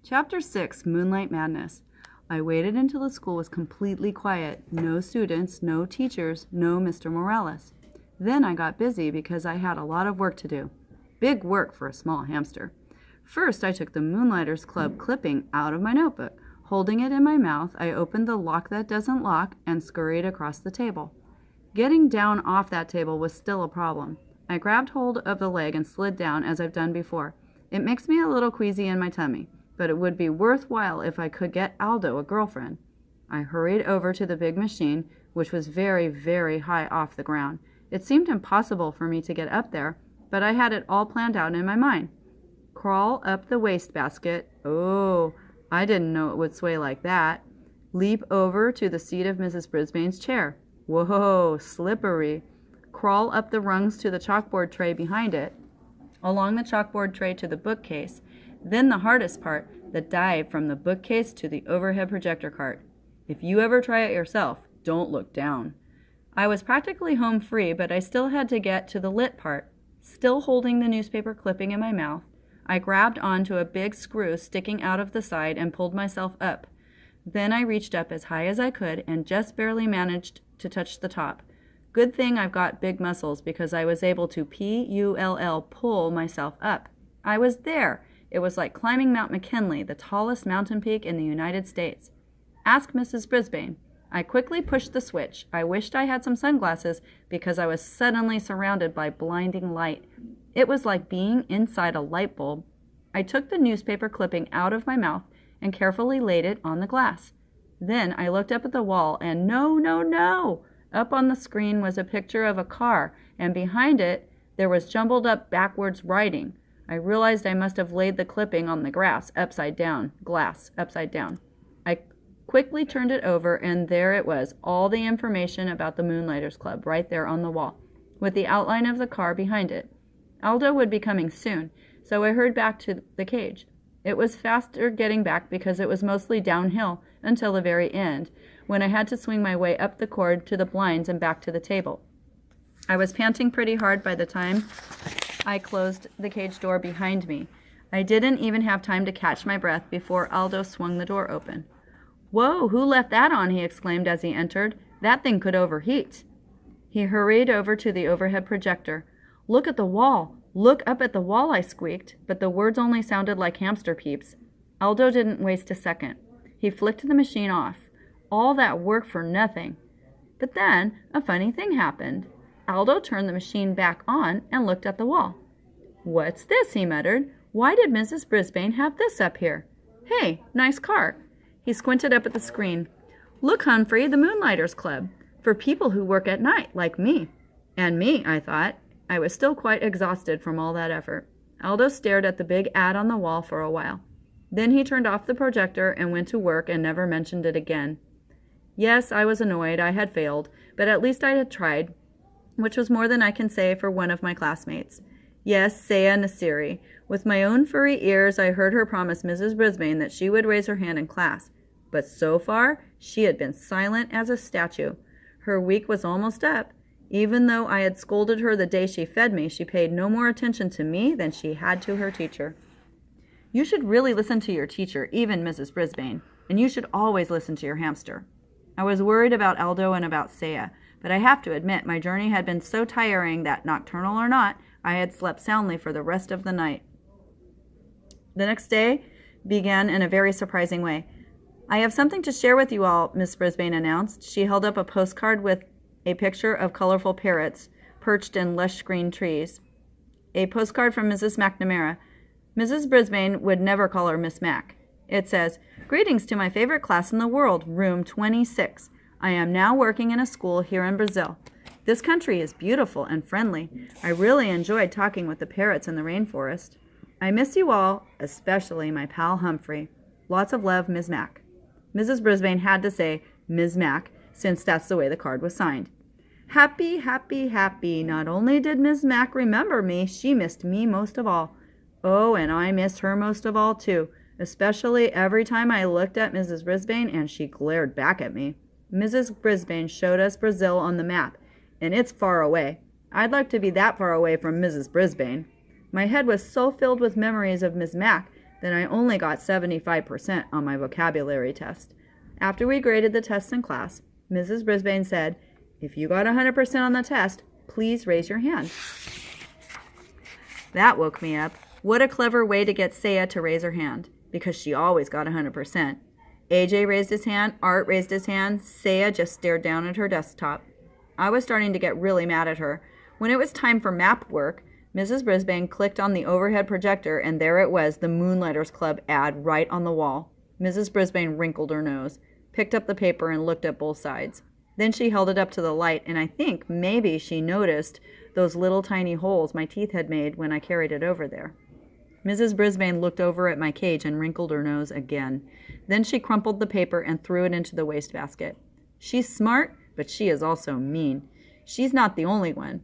Chapter 6, Moonlight Madness. I waited until the school was completely quiet. No students, no teachers, no Mr. Morales. Then I got busy because I had a lot of work to do. Big work for a small hamster. First, I took the Moonlighters Club clipping out of my notebook. Holding it in my mouth, I opened the lock that doesn't lock and scurried across the table. Getting down off that table was still a problem. I grabbed hold of the leg and slid down as I've done before. It makes me a little queasy in my tummy, but it would be worthwhile if I could get Aldo a girlfriend. I hurried over to the big machine, which was very, very high off the ground. It seemed impossible for me to get up there, but I had it all planned out in my mind. Crawl up the wastebasket. Oh, I didn't know it would sway like that. Leap over to the seat of Mrs. Brisbane's chair. Whoa, slippery. Crawl up the rungs to the chalkboard tray behind it, along the chalkboard tray to the bookcase. Then the hardest part, the dive from the bookcase to the overhead projector cart. If you ever try it yourself, don't look down. I was practically home free, but I still had to get to the lit part. Still holding the newspaper clipping in my mouth, I grabbed onto a big screw sticking out of the side and pulled myself up. Then I reached up as high as I could and just barely managed to touch the top. Good thing I've got big muscles because I was able to pull myself up. I was there. It was like climbing Mount McKinley, the tallest mountain peak in the United States. Ask Mrs. Brisbane. I quickly pushed the switch. I wished I had some sunglasses because I was suddenly surrounded by blinding light. It was like being inside a light bulb. I took the newspaper clipping out of my mouth and carefully laid it on the glass. Then I looked up at the wall and no! Up on the screen was a picture of a car, and behind it there was jumbled up backwards writing. I realized I must have laid the clipping on the glass upside down. I quickly turned it over, and there it was, all the information about the Moonlighters Club right there on the wall, with the outline of the car behind it. Aldo would be coming soon, so I hurried back to the cage. It was faster getting back because it was mostly downhill until the very end, when I had to swing my way up the cord to the blinds and back to the table. I was panting pretty hard by the time I closed the cage door behind me. I didn't even have time to catch my breath before Aldo swung the door open. "Whoa, who left that on?" he exclaimed as he entered. "That thing could overheat." He hurried over to the overhead projector. "Look at the wall! Look up at the wall," I squeaked, but the words only sounded like hamster peeps. Aldo didn't waste a second. He flicked the machine off. All that work for nothing. But then a funny thing happened. Aldo turned the machine back on and looked at the wall. "What's this?" he muttered. "Why did Mrs. Brisbane have this up here? Hey, nice car." He squinted up at the screen. "Look, Humphrey, the Moonlighters Club. For people who work at night, like me." And me, I thought. I was still quite exhausted from all that effort. Aldo stared at the big ad on the wall for a while. Then he turned off the projector and went to work and never mentioned it again. Yes, I was annoyed. I had failed, but at least I had tried, which was more than I can say for one of my classmates. Yes, Saya Nasiri. With my own furry ears, I heard her promise Mrs. Brisbane that she would raise her hand in class. But so far, she had been silent as a statue. Her week was almost up. Even though I had scolded her the day she fed me, she paid no more attention to me than she had to her teacher. You should really listen to your teacher, even Mrs. Brisbane, and you should always listen to your hamster. I was worried about Aldo and about Saya, but I have to admit my journey had been so tiring that, nocturnal or not, I had slept soundly for the rest of the night. The next day began in a very surprising way. "I have something to share with you all," Miss Brisbane announced. She held up a postcard with a picture of colorful parrots perched in lush green trees. A postcard from Mrs. McNamara. Mrs. Brisbane would never call her Miss Mac. It says, "Greetings to my favorite class in the world, room 26. I am now working in a school here in Brazil. This country is beautiful and friendly. I really enjoyed talking with the parrots in the rainforest. I miss you all, especially my pal Humphrey. Lots of love, Ms. Mac." Mrs. Brisbane had to say Ms. Mac, since that's the way the card was signed. Happy, happy, happy. Not only did Ms. Mac remember me, she missed me most of all. Oh, and I missed her most of all, too, especially every time I looked at Mrs. Brisbane and she glared back at me. Mrs. Brisbane showed us Brazil on the map, and it's far away. I'd like to be that far away from Mrs. Brisbane. My head was so filled with memories of Miss Mac that I only got 75% on my vocabulary test. After we graded the tests in class, Mrs. Brisbane said, "If you got 100% on the test, please raise your hand." That woke me up. What a clever way to get Saya to raise her hand, because she always got 100%. AJ raised his hand, Art raised his hand, Saya just stared down at her desktop. I was starting to get really mad at her. When it was time for map work, Mrs. Brisbane clicked on the overhead projector, and there it was, the Moonlighters Club ad right on the wall. Mrs. Brisbane wrinkled her nose, picked up the paper, and looked at both sides. Then she held it up to the light, and I think maybe she noticed those little tiny holes my teeth had made when I carried it over there. Mrs. Brisbane looked over at my cage and wrinkled her nose again. Then she crumpled the paper and threw it into the wastebasket. She's smart, but she is also mean. She's not the only one.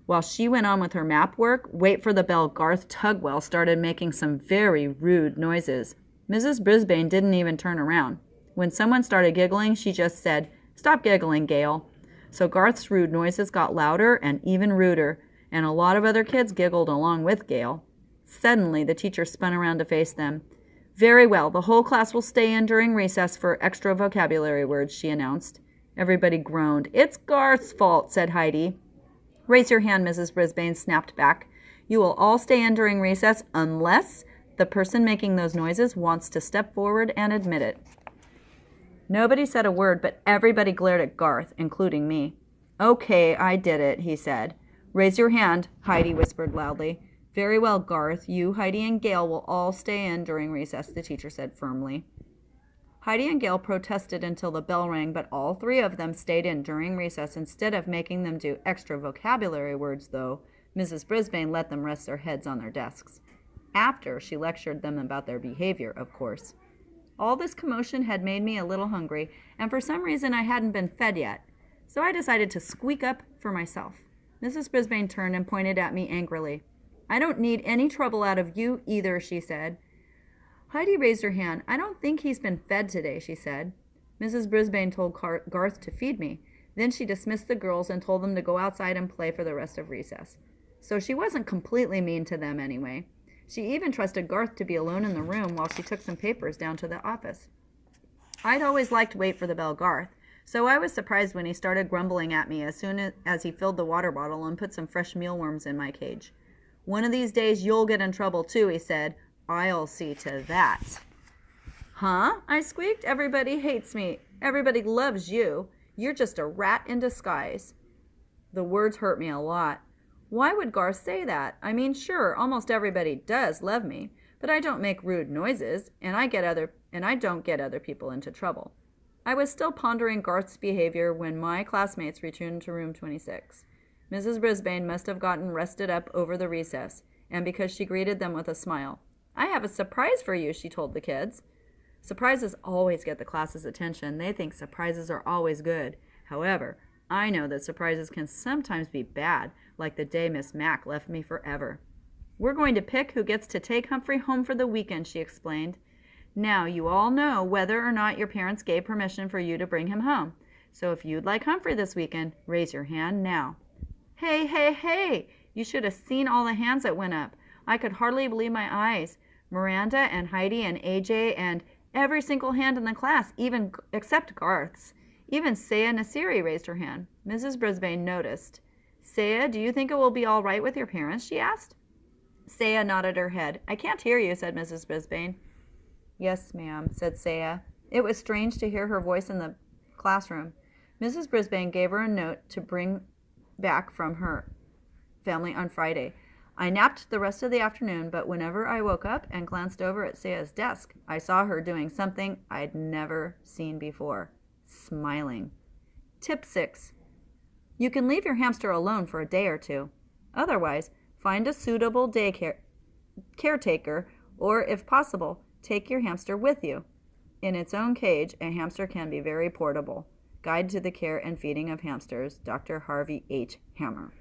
While she went on with her map work, wait for the bell, Garth Tugwell started making some very rude noises. Mrs. Brisbane didn't even turn around. When someone started giggling, she just said, "Stop giggling, Gail." So Garth's rude noises got louder and even ruder, and a lot of other kids giggled along with Gail. Suddenly, the teacher spun around to face them. "Very well, the whole class will stay in during recess for extra vocabulary words," she announced. Everybody groaned. "It's Garth's fault," said Heidi. "Raise your hand," Mrs. Brisbane snapped back. "You will all stay in during recess unless the person making those noises wants to step forward and admit it." Nobody said a word, but everybody glared at Garth, including me. "Okay, I did it," he said. "Raise your hand," Heidi whispered loudly. "Very well, Garth. You, Heidi, and Gail will all stay in during recess," the teacher said firmly. Heidi and Gail protested until the bell rang, but all three of them stayed in during recess. Instead of making them do extra vocabulary words, though, Mrs. Brisbane let them rest their heads on their desks. After, she lectured them about their behavior, of course. All this commotion had made me a little hungry, and for some reason I hadn't been fed yet, so I decided to squeak up for myself. Mrs. Brisbane turned and pointed at me angrily. "I don't need any trouble out of you either," she said. Heidi raised her hand. "I don't think he's been fed today," she said. Mrs. Brisbane told Garth to feed me. Then she dismissed the girls and told them to go outside and play for the rest of recess. So she wasn't completely mean to them anyway. She even trusted Garth to be alone in the room while she took some papers down to the office. I'd always liked Wait for the Bell Garth, so I was surprised when he started grumbling at me as soon as he filled the water bottle and put some fresh mealworms in my cage. "One of these days you'll get in trouble too," he said. "I'll see to that." "Huh?" I squeaked. "Everybody hates me. Everybody loves you. You're just a rat in disguise." The words hurt me a lot. Why would Garth say that? I mean, sure, almost everybody does love me, but I don't make rude noises, and I don't get other people into trouble. I was still pondering Garth's behavior when my classmates returned to room 26. Mrs. Brisbane must have gotten rested up over the recess, and because she greeted them with a smile. "I have a surprise for you," she told the kids. Surprises always get the class's attention. They think surprises are always good. However, I know that surprises can sometimes be bad, like the day Miss Mack left me forever. "We're going to pick who gets to take Humphrey home for the weekend," she explained. "Now, you all know whether or not your parents gave permission for you to bring him home. So if you'd like Humphrey this weekend, raise your hand now." Hey, hey, hey! You should have seen all the hands that went up. I could hardly believe my eyes. Miranda and Heidi and AJ and every single hand in the class, even except Garth's. Even Saya Nasiri raised her hand. Mrs. Brisbane noticed. "Saya, do you think it will be all right with your parents?" she asked. Saya nodded her head. "I can't hear you," said Mrs. Brisbane. "Yes, ma'am," said Saya. It was strange to hear her voice in the classroom. Mrs. Brisbane gave her a note to bring back from her family on Friday. I napped the rest of the afternoon, but whenever I woke up and glanced over at Saya's desk, I saw her doing something I'd never seen before. Smiling. Tip 6. You can leave your hamster alone for a day or two. Otherwise, find a suitable caretaker, or if possible, take your hamster with you. In its own cage, a hamster can be very portable. Guide to the Care and Feeding of Hamsters, Dr. Harvey H. Hammer.